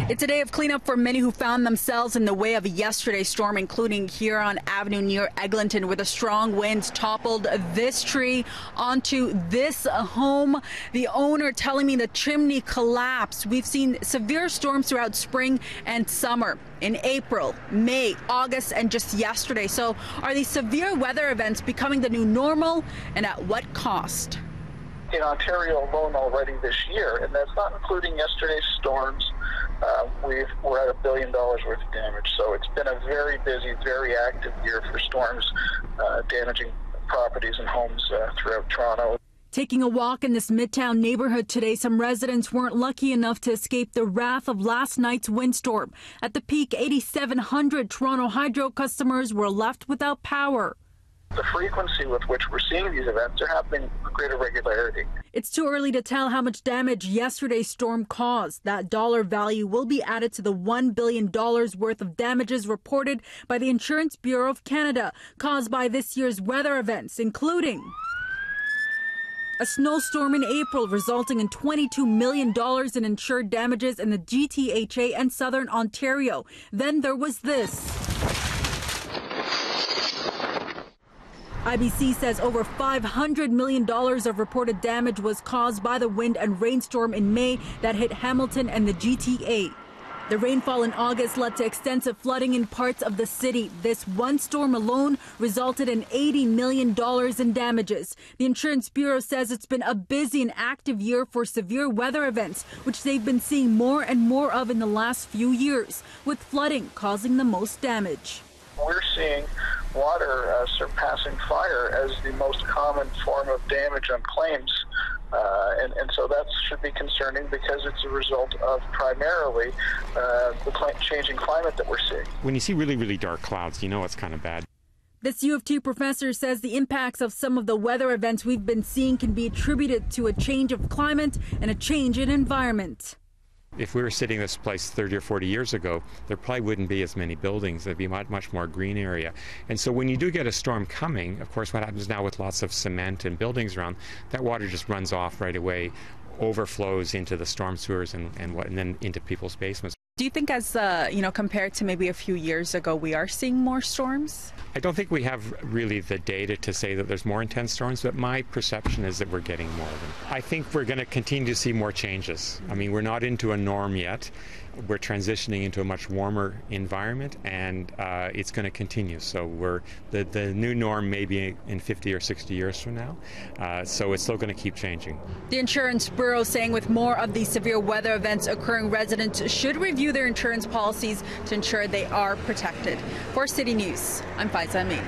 It's a day of cleanup for many who found themselves in the way of yesterday's storm, including here on Avenue near Eglinton, where the strong winds toppled this tree onto this home. The owner telling me the chimney collapsed. We've seen severe storms throughout spring and summer, in April, May, August, and just yesterday. So are these severe weather events becoming the new normal, and at what cost? In Ontario alone already this year, and that's not including yesterday's storms, we're at $1 billion worth of damage. So it's been a very busy, very active year for storms damaging properties and homes throughout Toronto. Taking a walk in this Midtown neighborhood today, some residents weren't lucky enough to escape the wrath of last night's windstorm. At the peak, 8,700 Toronto Hydro customers were left without power. The frequency with which we're seeing these events are happening with greater regularity. It's too early to tell how much damage yesterday's storm caused. That dollar value will be added to the $1 billion worth of damages reported by the Insurance Bureau of Canada, caused by this year's weather events, including a snowstorm in April resulting in $22 million in insured damages in the GTHA and Southern Ontario. Then there was this. IBC says over $500 million of reported damage was caused by the wind and rainstorm in May that hit Hamilton and the GTA. The rainfall in August led to extensive flooding in parts of the city. This one storm alone resulted in $80 million in damages. The Insurance Bureau says it's been a busy and active year for severe weather events, which they've been seeing more and more of in the last few years, with flooding causing the most damage. We're seeing water surpassing fire as the most common form of damage on claims. And so that should be concerning because it's a result of primarily the changing climate that we're seeing. When you see really, really dark clouds, you know it's kind of bad. This U of T professor says the impacts of some of the weather events we've been seeing can be attributed to a change of climate and a change in environment. If we were sitting this place 30 or 40 years ago, there probably wouldn't be as many buildings. There'd be much more green area. And so when you do get a storm coming, of course, what happens now with lots of cement and buildings around, that water just runs off right away, overflows into the storm sewers and then into people's basements. Do you think as, compared to maybe a few years ago, we are seeing more storms? I don't think we have really the data to say that there's more intense storms, but my perception is that we're getting more of them. I think we're going to continue to see more changes. I mean, we're not into a norm yet. We're transitioning into a much warmer environment, and it's going to continue. So the new norm may be in 50 or 60 years from now, so it's still going to keep changing. The Insurance Bureau saying with more of these severe weather events occurring, residents should review their insurance policies to ensure they are protected. For City News, I'm Faiza Amin.